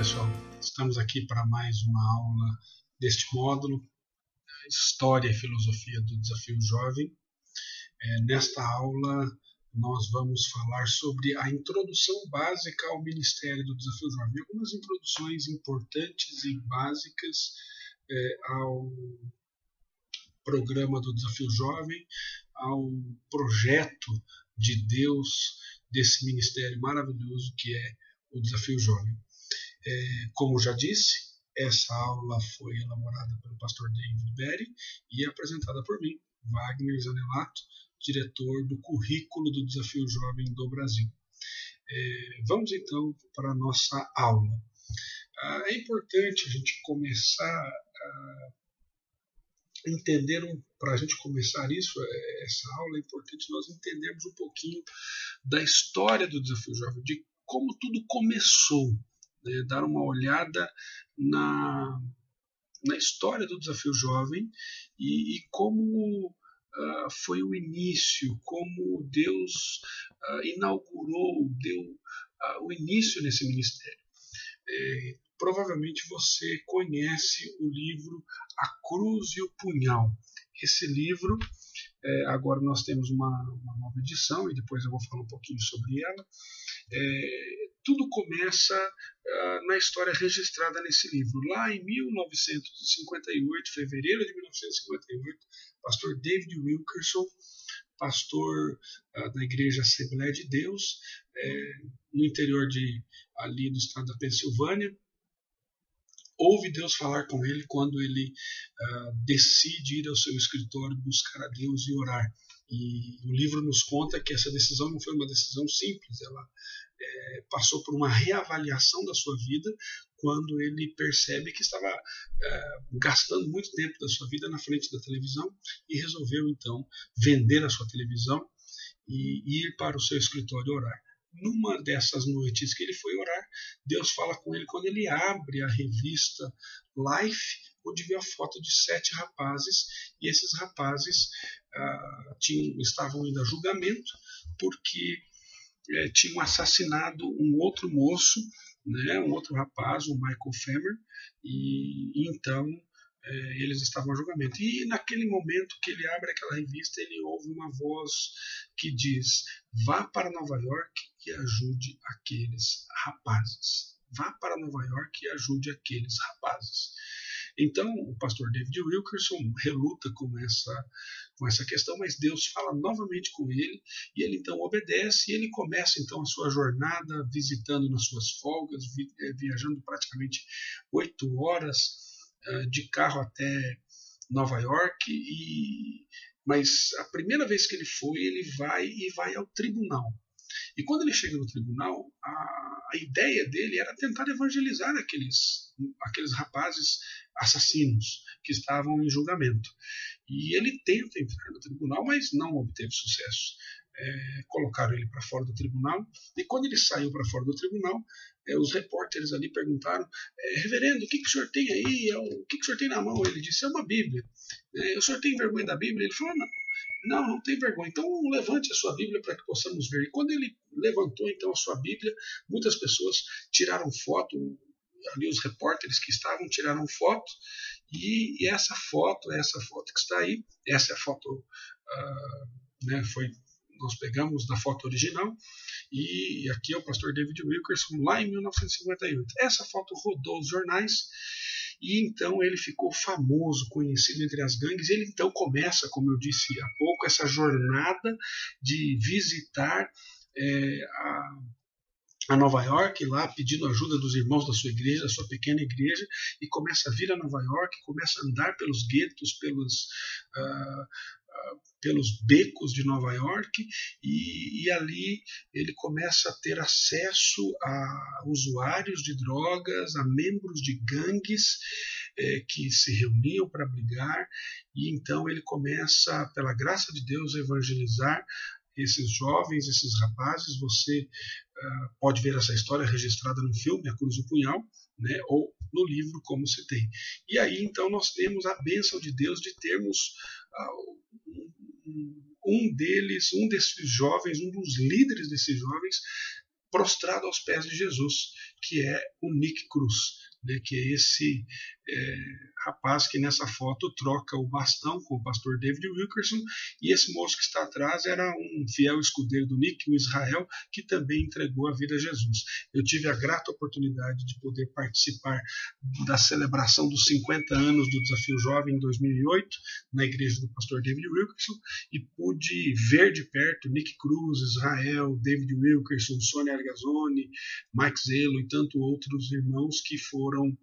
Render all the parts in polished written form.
pessoal, estamos aqui para mais uma aula deste módulo, História e Filosofia do Desafio Jovem. Nesta aula nós vamos falar sobre a introdução básica ao Ministério do Desafio Jovem, algumas introduções importantes e básicas ao programa do Desafio Jovem, ao projeto de Deus desse ministério maravilhoso que é o Desafio Jovem. Como já disse, essa aula foi elaborada pelo pastor David Berry e apresentada por mim, Wagner Zanelato, diretor do currículo do Desafio Jovem do Brasil. Vamos então para a nossa aula. É importante a gente começar a entender, para a gente começar essa aula, é importante nós entendermos um pouquinho da história do Desafio Jovem, de como tudo começou. Dar uma olhada na história do Desafio Jovem e como foi o início, como Deus inaugurou, deu o início nesse ministério. Provavelmente você conhece o livro A Cruz e o Punhal. Esse livro, agora nós temos uma nova edição e depois eu vou falar um pouquinho sobre ela. Tudo começa na história registrada nesse livro. Lá em 1958, fevereiro de 1958, pastor David Wilkerson, pastor da Igreja Assembleia de Deus, no interior ali do estado da Pensilvânia, ouve Deus falar com ele quando ele decide ir ao seu escritório buscar a Deus e orar. E o livro nos conta que essa decisão não foi uma decisão simples, ela passou por uma reavaliação da sua vida quando ele percebe que estava gastando muito tempo da sua vida na frente da televisão e resolveu então vender a sua televisão e ir para o seu escritório orar. Numa dessas noites que ele foi orar, Deus fala com ele quando ele abre a revista Life, onde vê a foto de 7 rapazes, e esses rapazes estavam indo a julgamento porque tinham assassinado um outro moço, um outro rapaz, o Michael Femer, e então eles estavam a julgamento. E naquele momento que ele abre aquela revista, ele ouve uma voz que diz: vá para Nova York e ajude aqueles rapazes. Vá para Nova York e ajude aqueles rapazes. Então, o pastor David Wilkerson reluta com essa questão, mas Deus fala novamente com ele, e ele então obedece, e ele começa então a sua jornada, visitando nas suas folgas, viajando praticamente 8 horas de carro até Nova York, mas a primeira vez que ele vai ao tribunal. E quando ele chega no tribunal, a ideia dele era tentar evangelizar aqueles rapazes assassinos que estavam em julgamento. E ele tenta entrar no tribunal, mas não obteve sucesso. Colocaram ele para fora do tribunal, e quando ele saiu para fora do tribunal, os repórteres ali perguntaram: reverendo, o que o senhor tem aí? O que o senhor tem na mão? Ele disse: é uma Bíblia. O senhor tem vergonha da Bíblia? Ele falou: não tem vergonha. Então levante a sua Bíblia para que possamos ver. E quando ele levantou então a sua Bíblia, muitas pessoas tiraram foto, ali os repórteres que estavam tiraram foto, e essa foto que está aí, essa é a foto, nós pegamos da foto original, e aqui é o pastor David Wilkerson lá em 1958. Essa foto rodou os jornais, e então ele ficou famoso, conhecido entre as gangues. Ele então começa, como eu disse há pouco, essa jornada de visitar a Nova York, lá pedindo ajuda dos irmãos da sua igreja, da sua pequena igreja, e começa a vir a Nova York, começa a andar pelos guetos, pelos becos de Nova York, e ali ele começa a ter acesso a usuários de drogas, a membros de gangues que se reuniam para brigar, e então ele começa, pela graça de Deus, a evangelizar esses jovens, esses rapazes. Você pode ver essa história registrada no filme A Cruz e o Punhal, ou no livro, como citei. E aí então nós temos a bênção de Deus de termos um desses jovens, um dos líderes desses jovens, prostrado aos pés de Jesus. que é o Nick Cruz, né, que é esse rapaz que nessa foto troca o bastão com o pastor David Wilkerson, e esse moço que está atrás era um fiel escudeiro do Nick, o Israel, que também entregou a vida a Jesus. Eu tive a grata oportunidade de poder participar da celebração dos 50 anos do Desafio Jovem em 2008, na igreja do pastor David Wilkerson, e pude ver de perto Nick Cruz, Israel, David Wilkerson, Sônia Argazzoni, Mike Zelo e tanto outros irmãos que foram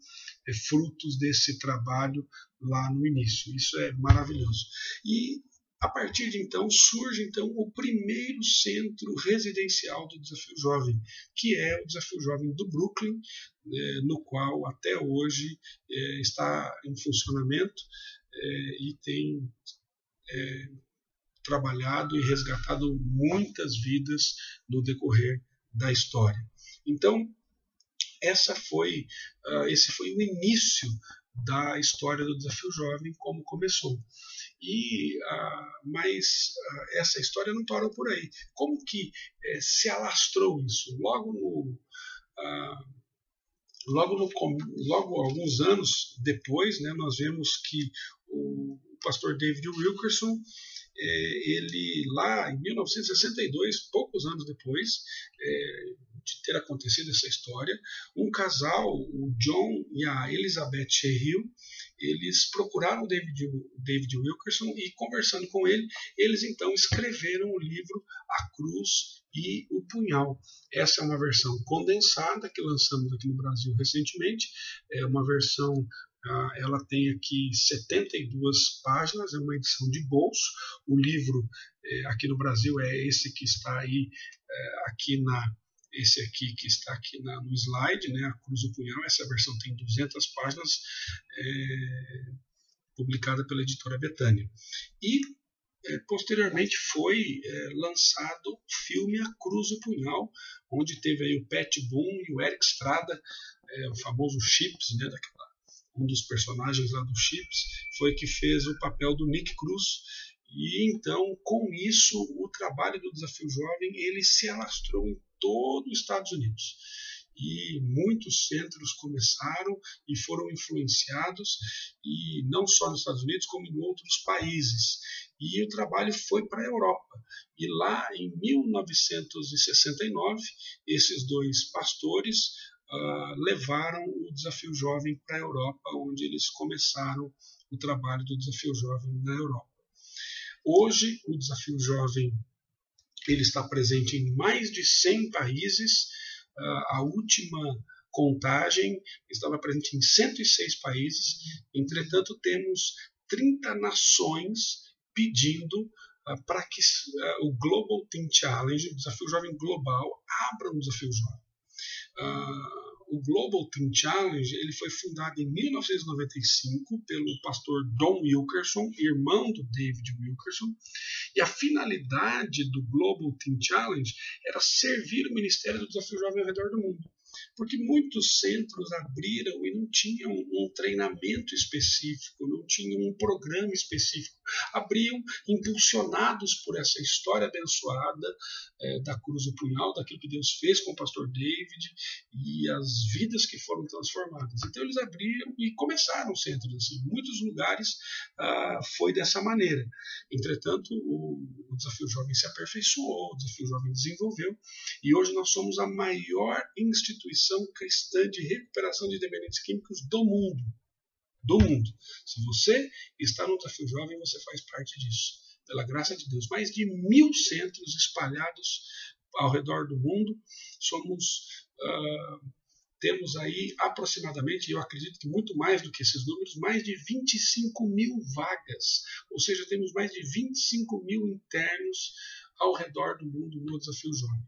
frutos desse trabalho lá no início. Isso é maravilhoso. E a partir de então surge então o primeiro centro residencial do Desafio Jovem, que é o Desafio Jovem do Brooklyn, no qual até hoje está em funcionamento e tem trabalhado e resgatado muitas vidas no decorrer da história. Então, esse foi o início da história do Desafio Jovem, como começou. Mas essa história não parou por aí. Como que se alastrou isso? Logo alguns anos depois, né, nós vemos que o pastor David Wilkerson, ele lá em 1962, poucos anos depois de ter acontecido essa história, um casal, o John e a Elizabeth Sherrill, eles procuraram o David Wilkerson e, conversando com ele, eles então escreveram o livro A Cruz e o Punhal. Essa é uma versão condensada que lançamos aqui no Brasil recentemente, é uma versão, ela tem aqui 72 páginas, é uma edição de bolso. O livro aqui no Brasil é esse que está aí, esse aqui que está aqui no slide, né, A Cruz e o Punhal. Essa versão tem 200 páginas, publicada pela editora Betânia. E posteriormente foi lançado o filme A Cruz e o Punhal, onde teve aí o Pat Boone e o Eric Estrada, o famoso Chips, né, um dos personagens lá do Chips, foi que fez o papel do Nick Cruz. E então, com isso, o trabalho do Desafio Jovem ele se alastrou em todo os Estados Unidos. E muitos centros começaram e foram influenciados, e não só nos Estados Unidos, como em outros países. E o trabalho foi para a Europa. E lá em 1969, esses dois pastores levaram o Desafio Jovem para a Europa, onde eles começaram o trabalho do Desafio Jovem na Europa. Hoje, o Desafio Jovem ele está presente em mais de 100 países. A última contagem estava presente em 106 países. Entretanto, temos 30 nações pedindo para que o Global Teen Challenge, o Desafio Jovem Global, abra um Desafio Jovem. O Global Teen Challenge ele foi fundado em 1995 pelo pastor Don Wilkerson, irmão do David Wilkerson, e a finalidade do Global Teen Challenge era servir o Ministério do Desafio Jovem ao redor do mundo. Porque muitos centros abriram e não tinham um treinamento específico, não tinham um programa específico. Abriam impulsionados por essa história abençoada da Cruz e Punhal, daquilo que Deus fez com o pastor David e as vidas que foram transformadas. Então eles abriram e começaram centros assim. Em muitos lugares foi dessa maneira. Entretanto, o Desafio Jovem se aperfeiçoou, o Desafio Jovem desenvolveu, e hoje nós somos a maior instituição cristã de recuperação de dependentes químicos do mundo. Do mundo. Se você está no Desafio Jovem, você faz parte disso. Pela graça de Deus. Mais de 1000 centros espalhados ao redor do mundo. Temos aí aproximadamente, eu acredito que muito mais do que esses números, mais de 25 mil vagas. Ou seja, temos mais de 25 mil internos ao redor do mundo no Desafio Jovem.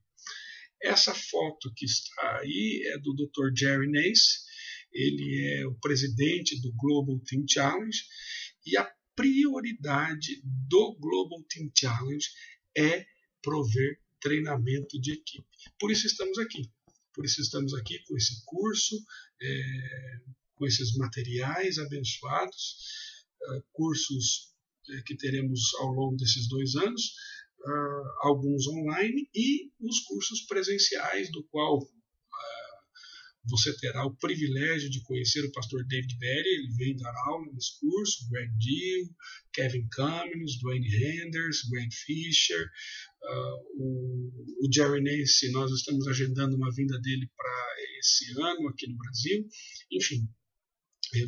Essa foto que está aí é do Dr. Jerry Nace, ele é o presidente do Global Teen Challenge, e a prioridade do Global Teen Challenge é prover treinamento de equipe. Por isso estamos aqui. Por isso estamos aqui com esse curso, com esses materiais abençoados, cursos que teremos ao longo desses 2 anos, alguns online e os cursos presenciais, do qual Você terá o privilégio de conhecer o pastor David Berry, ele vem dar aula nesse curso, Greg Deal, Kevin Cummins, Dwayne Henders, Greg Fisher, o Jerry Nance, nós estamos agendando uma vinda dele para esse ano aqui no Brasil. Enfim,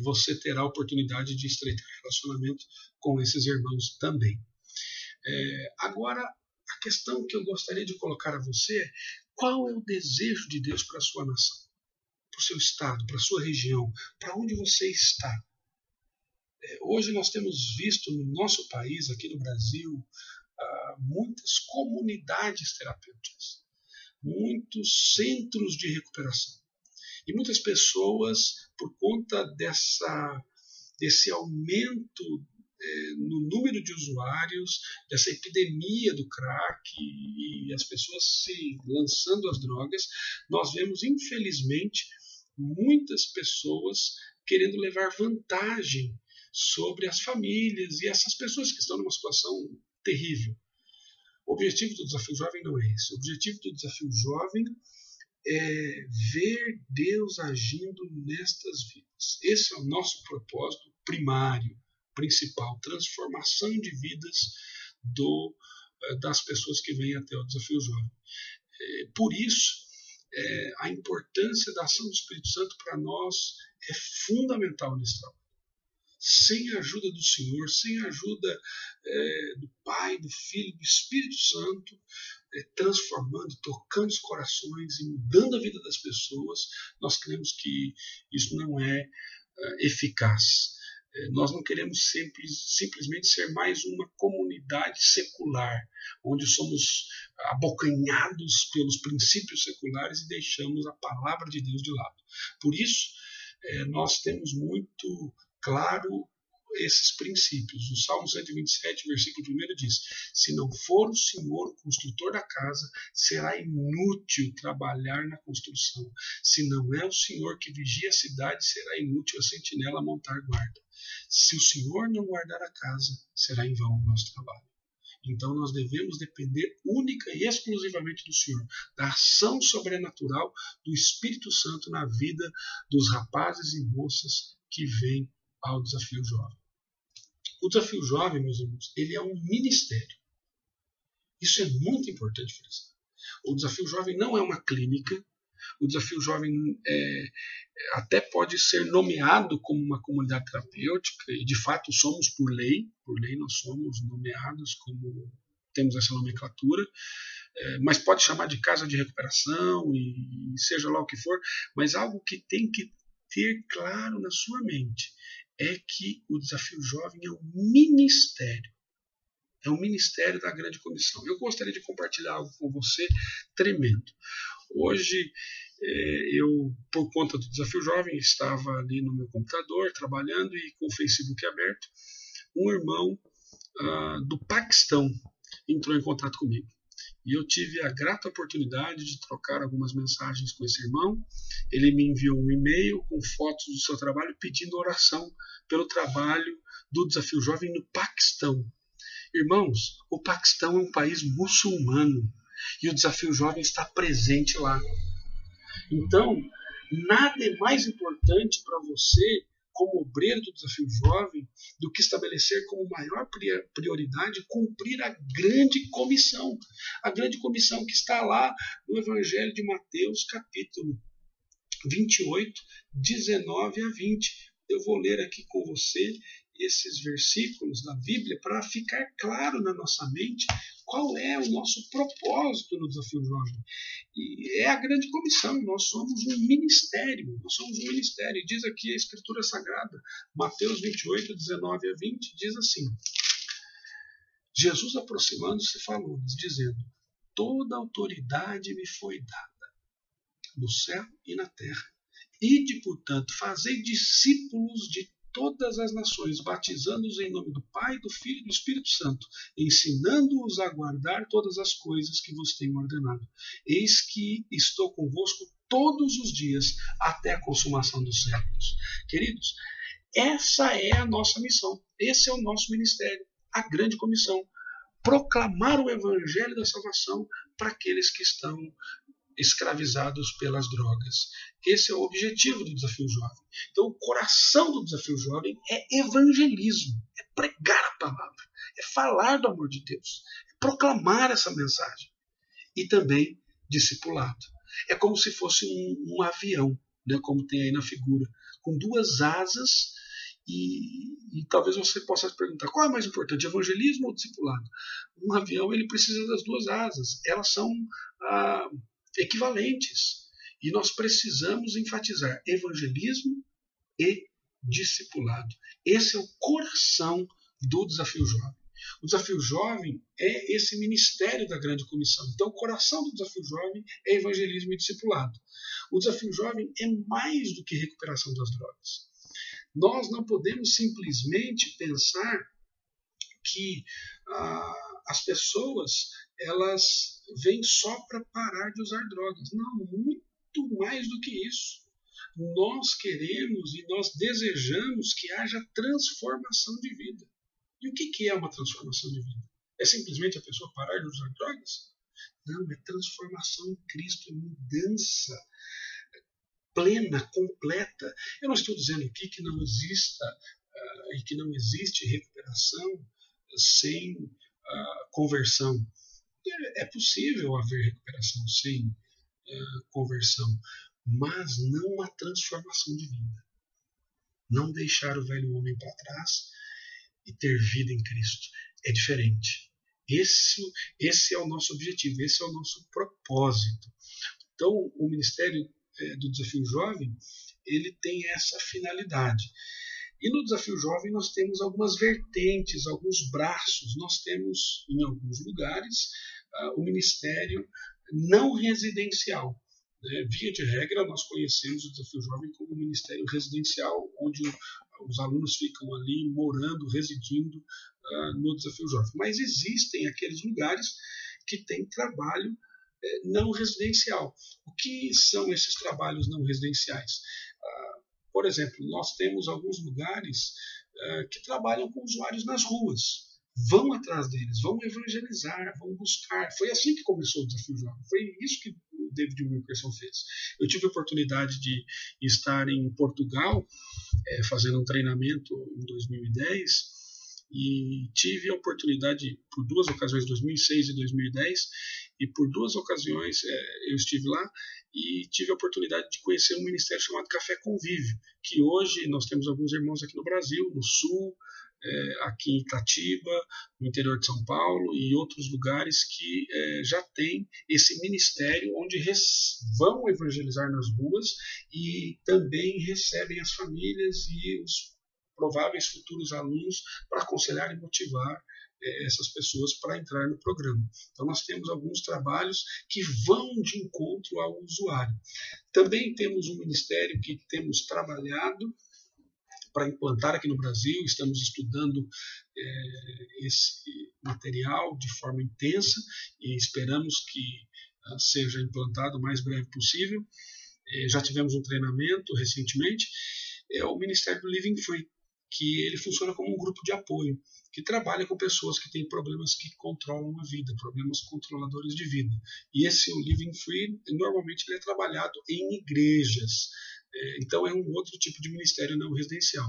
você terá a oportunidade de estreitar relacionamento com esses irmãos também. Agora, a questão que eu gostaria de colocar a você é: qual é o desejo de Deus para a sua nação, para o seu estado, para a sua região, para onde você está? Hoje nós temos visto no nosso país, aqui no Brasil, muitas comunidades terapêuticas, muitos centros de recuperação. E muitas pessoas, por conta desse aumento no número de usuários, dessa epidemia do crack e as pessoas se lançando às drogas, nós vemos, infelizmente, muitas pessoas querendo levar vantagem sobre as famílias e essas pessoas que estão numa situação terrível. O objetivo do Desafio Jovem não é esse. O objetivo do Desafio Jovem é ver Deus agindo nestas vidas. Esse é o nosso propósito primário, principal, transformação de vidas das pessoas que vêm até o Desafio Jovem. Por isso, a importância da ação do Espírito Santo para nós é fundamental nesse trabalho. Sem a ajuda do Senhor, sem a ajuda do Pai, do Filho, do Espírito Santo, transformando, tocando os corações e mudando a vida das pessoas, nós cremos que isso não é eficaz. Nós não queremos simplesmente ser mais uma comunidade secular, onde somos abocanhados pelos princípios seculares e deixamos a palavra de Deus de lado. Por isso, nós temos muito claro esses princípios. O Salmo 127, versículo 1 diz: se não for o Senhor o construtor da casa, será inútil trabalhar na construção. Se não é o Senhor que vigia a cidade, será inútil a sentinela montar guarda. Se o Senhor não guardar a casa, será em vão o nosso trabalho. Então nós devemos depender única e exclusivamente do Senhor, da ação sobrenatural do Espírito Santo na vida dos rapazes e moças que vêm ao Desafio Jovem. O Desafio Jovem, meus irmãos, ele é um ministério. Isso é muito importante frisar. O Desafio Jovem não é uma clínica. O Desafio Jovem até pode ser nomeado como uma comunidade terapêutica, e de fato somos por lei nós somos nomeados como, temos essa nomenclatura, mas pode chamar de casa de recuperação e seja lá o que for, mas algo que tem que ter claro na sua mente é que o Desafio Jovem é um ministério. É um ministério da grande comissão. Eu gostaria de compartilhar algo com você tremendo. Hoje, eu, por conta do Desafio Jovem, estava ali no meu computador, trabalhando e com o Facebook aberto. Um irmão do Paquistão entrou em contato comigo. E eu tive a grata oportunidade de trocar algumas mensagens com esse irmão. Ele me enviou um e-mail com fotos do seu trabalho pedindo oração pelo trabalho do Desafio Jovem no Paquistão. Irmãos, o Paquistão é um país muçulmano e o Desafio Jovem está presente lá. Então, nada é mais importante para você, como obreiro do Desafio Jovem, do que estabelecer como maior prioridade cumprir a grande comissão. A grande comissão que está lá no Evangelho de Mateus, capítulo 28, 19 a 20. Eu vou ler aqui com você esses versículos da Bíblia para ficar claro na nossa mente qual é o nosso propósito no Desafio Jovem. E é a grande comissão, nós somos um ministério, E diz aqui a Escritura Sagrada, Mateus 28, 19 a 20, diz assim: Jesus aproximando-se falou-lhes, dizendo: toda autoridade me foi dada, no céu e na terra. Ide, portanto, fazei discípulos de todas as nações, batizando-os em nome do Pai, do Filho e do Espírito Santo, ensinando-os a guardar todas as coisas que vos tenho ordenado. Eis que estou convosco todos os dias, até a consumação dos séculos. Queridos, essa é a nossa missão, esse é o nosso ministério, a grande comissão. Proclamar o Evangelho da salvação para aqueles que estão escravizados pelas drogas. Esse é o objetivo do Desafio Jovem. Então, o coração do Desafio Jovem é evangelismo, é pregar a palavra, é falar do amor de Deus, é proclamar essa mensagem. E também discipulado. É como se fosse um avião, né, como tem aí na figura, com duas asas. E talvez você possa se perguntar, qual é mais importante, evangelismo ou discipulado? Um avião ele precisa das duas asas, elas são equivalentes. E nós precisamos enfatizar evangelismo e discipulado. Esse é o coração do Desafio Jovem. O Desafio Jovem é esse ministério da grande comissão. Então, o coração do Desafio Jovem é evangelismo e discipulado. O Desafio Jovem é mais do que recuperação das drogas. Nós não podemos simplesmente pensar que as pessoas elas vêm só para parar de usar drogas. Não, muito mais do que isso. Nós queremos e nós desejamos que haja transformação de vida. E o que é uma transformação de vida? É simplesmente a pessoa parar de usar drogas? Não, é transformação em Cristo, é mudança plena, completa. Eu não estou dizendo aqui que não exista e que não existe recuperação sem conversão. É possível haver recuperação sem conversão, mas não uma transformação de vida. Não deixar o velho homem para trás e ter vida em Cristo. É diferente. Esse é o nosso objetivo, esse é o nosso propósito. Então, o Ministério do Desafio Jovem, ele tem essa finalidade. E no Desafio Jovem nós temos algumas vertentes, alguns braços. Nós temos, em alguns lugares, o Ministério não residencial. Via de regra, nós conhecemos o Desafio Jovem como um ministério residencial, onde os alunos ficam ali morando, residindo no Desafio Jovem. Mas existem aqueles lugares que têm trabalho não residencial. O que são esses trabalhos não residenciais? Por exemplo, nós temos alguns lugares que trabalham com usuários nas ruas. Vão atrás deles, vão evangelizar, vão buscar. Foi assim que começou o Desafio Jovem. Foi isso que o David Wilkerson fez. Eu tive a oportunidade de estar em Portugal fazendo um treinamento em 2010 e tive a oportunidade, por duas ocasiões, 2006 e 2010, e por duas ocasiões eu estive lá e tive a oportunidade de conhecer um ministério chamado Café Convívio, que hoje nós temos alguns irmãos aqui no Brasil, no Sul, aqui em Itatiba, no interior de São Paulo e outros lugares que já tem esse ministério onde vão evangelizar nas ruas e também recebem as famílias e os prováveis futuros alunos para aconselhar e motivar essas pessoas para entrar no programa. Então nós temos alguns trabalhos que vão de encontro ao usuário. Também temos um ministério que temos trabalhado para implantar aqui no Brasil, estamos estudando esse material de forma intensa e esperamos que seja implantado o mais breve possível. Já tivemos um treinamento recentemente, é o Ministério do Living Free, que ele funciona como um grupo de apoio, que trabalha com pessoas que têm problemas que controlam a vida, problemas controladores de vida. E esse o Living Free, normalmente ele é trabalhado em igrejas. Então é um outro tipo de ministério não residencial.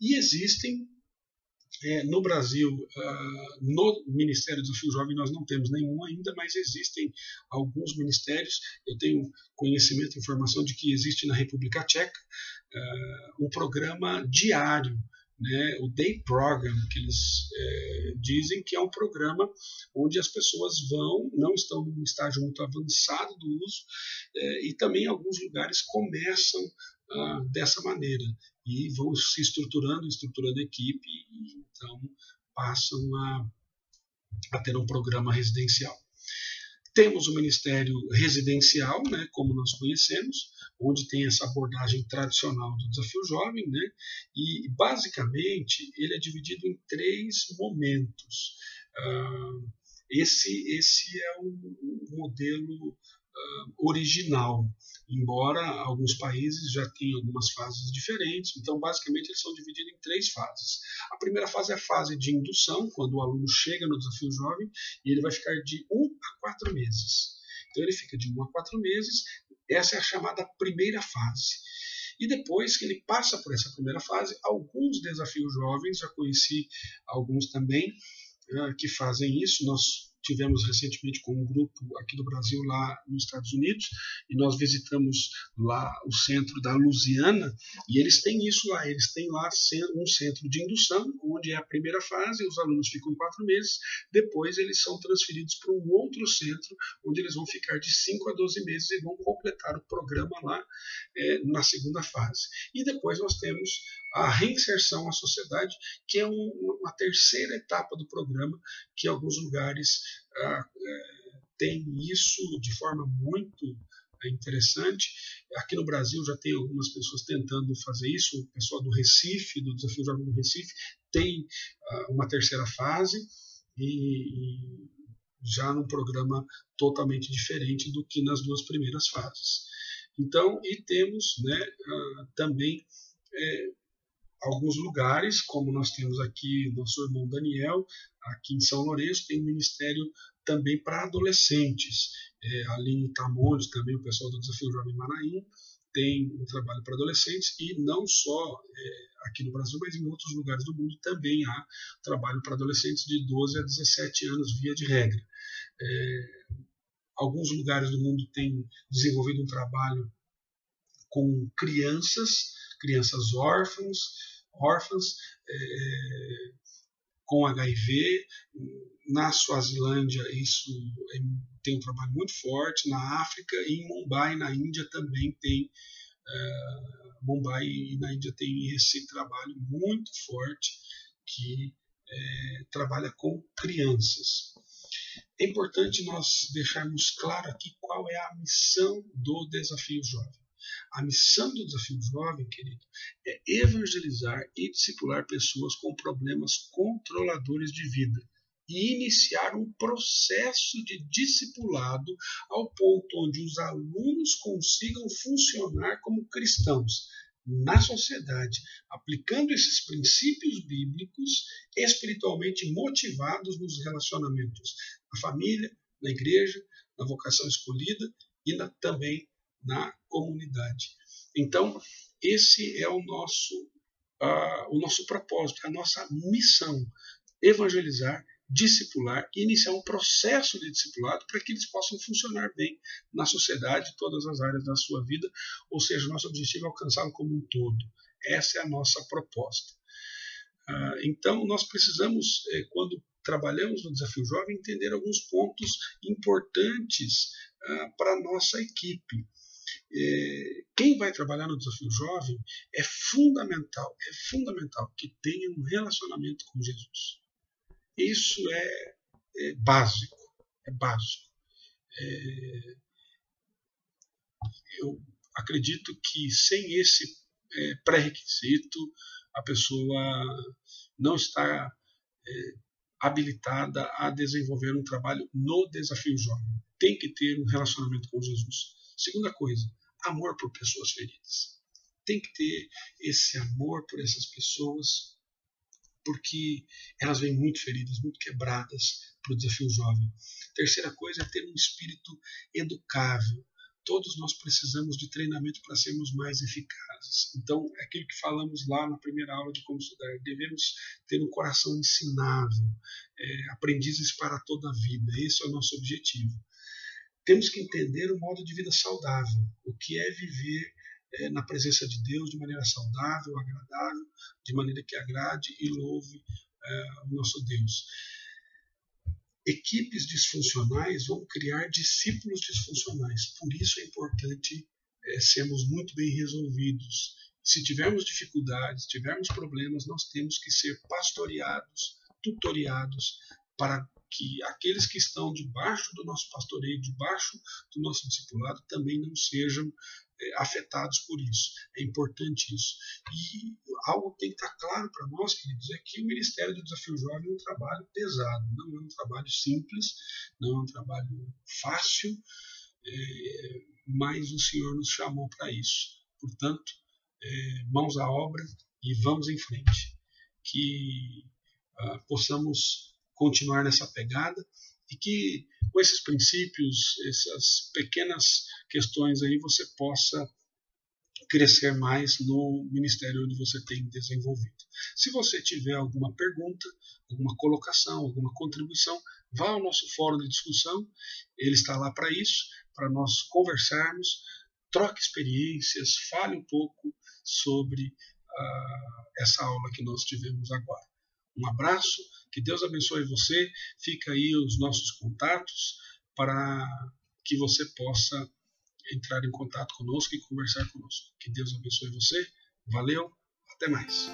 E existem, no Brasil, no Ministério do Desafio Jovem nós não temos nenhum ainda, mas existem alguns ministérios. Eu tenho conhecimento e informação de que existe na República Tcheca um programa diário, né, o Day Program, que eles dizem que é um programa onde as pessoas não estão num estágio muito avançado do uso, e também alguns lugares começam dessa maneira e vão se estruturando a equipe e então passam a ter um programa residencial. Temos o Ministério Residencial, né, como nós conhecemos, onde tem essa abordagem tradicional do Desafio Jovem, né, e basicamente ele é dividido em 3 momentos. Esse é o modelo original, embora alguns países já tenham algumas fases diferentes. Então basicamente eles são divididos em 3 fases. A primeira fase é a fase de indução, quando o aluno chega no Desafio Jovem, e ele vai ficar de 1 a 4 meses. Então ele fica de 1 a 4 meses, essa é a chamada primeira fase. E depois que ele passa por essa primeira fase, alguns desafios jovens, já conheci alguns também, que fazem isso. Nós tivemos recentemente com um grupo aqui do Brasil lá nos Estados Unidos e nós visitamos lá o centro da Louisiana e eles têm isso lá, eles têm lá um centro de indução, onde é a primeira fase, os alunos ficam 4 meses, depois eles são transferidos para um outro centro, onde eles vão ficar de 5 a 12 meses e vão completar o programa lá na segunda fase. E depois nós temos a reinserção à sociedade, que é uma terceira etapa do programa, que em alguns lugares tem isso de forma muito interessante. Aqui no Brasil já tem algumas pessoas tentando fazer isso, o pessoal do Recife, do Desafio Jovem do Recife, tem uma terceira fase e já num programa totalmente diferente do que nas 2 primeiras fases. Então, e temos, né, também alguns lugares, como nós temos aqui nosso irmão Daniel, aqui em São Lourenço, tem um ministério também para adolescentes. Ali em Itamonte também o pessoal do Desafio Jovem Manaim tem um trabalho para adolescentes e não só aqui no Brasil, mas em outros lugares do mundo também há trabalho para adolescentes de 12 a 17 anos, via de regra. Alguns lugares do mundo têm desenvolvido um trabalho com crianças órfãs, com HIV. Na Suazilândia isso tem um trabalho muito forte, na África e em Mumbai, na Índia também tem. Mumbai e na Índia tem esse trabalho muito forte que trabalha com crianças. É importante nós deixarmos claro aqui qual é a missão do Desafio Jovem. A missão do Desafio Jovem, querido, é evangelizar e discipular pessoas com problemas controladores de vida e iniciar um processo de discipulado ao ponto onde os alunos consigam funcionar como cristãos na sociedade, aplicando esses princípios bíblicos espiritualmente motivados nos relacionamentos na família, na igreja, na vocação escolhida e também na comunidade. Então, esse é o nosso propósito, a nossa missão: evangelizar, discipular e iniciar um processo de discipulado para que eles possam funcionar bem na sociedade, em todas as áreas da sua vida, ou seja, nosso objetivo é alcançá-lo como um todo. Essa é a nossa proposta. Então, nós precisamos, quando trabalhamos no Desafio Jovem, entender alguns pontos importantes para a nossa equipe. Quem vai trabalhar no Desafio Jovem é fundamental que tenha um relacionamento com Jesus. Isso é básico. Eu acredito que sem esse pré-requisito a pessoa não está habilitada a desenvolver um trabalho no Desafio Jovem. Tem que ter um relacionamento com Jesus. Segunda coisa, amor por pessoas feridas. Tem que ter esse amor por essas pessoas, porque elas vêm muito feridas, muito quebradas para o Desafio Jovem. Terceira coisa é ter um espírito educável. Todos nós precisamos de treinamento para sermos mais eficazes. Então, é aquilo que falamos lá na primeira aula de como estudar. Devemos ter um coração ensinável, aprendizes para toda a vida. Esse é o nosso objetivo. Temos que entender o modo de vida saudável, o que é viver na presença de Deus de maneira saudável, agradável, de maneira que agrade e louve o nosso Deus. Equipes disfuncionais vão criar discípulos disfuncionais, por isso é importante sermos muito bem resolvidos. Se tivermos dificuldades, tivermos problemas, nós temos que ser pastoreados, tutoriados, para que aqueles que estão debaixo do nosso pastoreio, debaixo do nosso discipulado, também não sejam afetados por isso. É importante isso. E algo tem que estar claro para nós, queridos, é que o Ministério do Desafio Jovem é um trabalho pesado, não é um trabalho simples, não é um trabalho fácil, mas o Senhor nos chamou para isso. Portanto, mãos à obra e vamos em frente. Que possamos continuar nessa pegada e que com esses princípios, essas pequenas questões aí, você possa crescer mais no ministério onde você tem desenvolvido. Se você tiver alguma pergunta, alguma colocação, alguma contribuição, vá ao nosso fórum de discussão, ele está lá para isso, para nós conversarmos, troque experiências, fale um pouco sobre essa aula que nós tivemos agora. Um abraço, que Deus abençoe você, fica aí os nossos contatos para que você possa entrar em contato conosco e conversar conosco. Que Deus abençoe você. Valeu, até mais.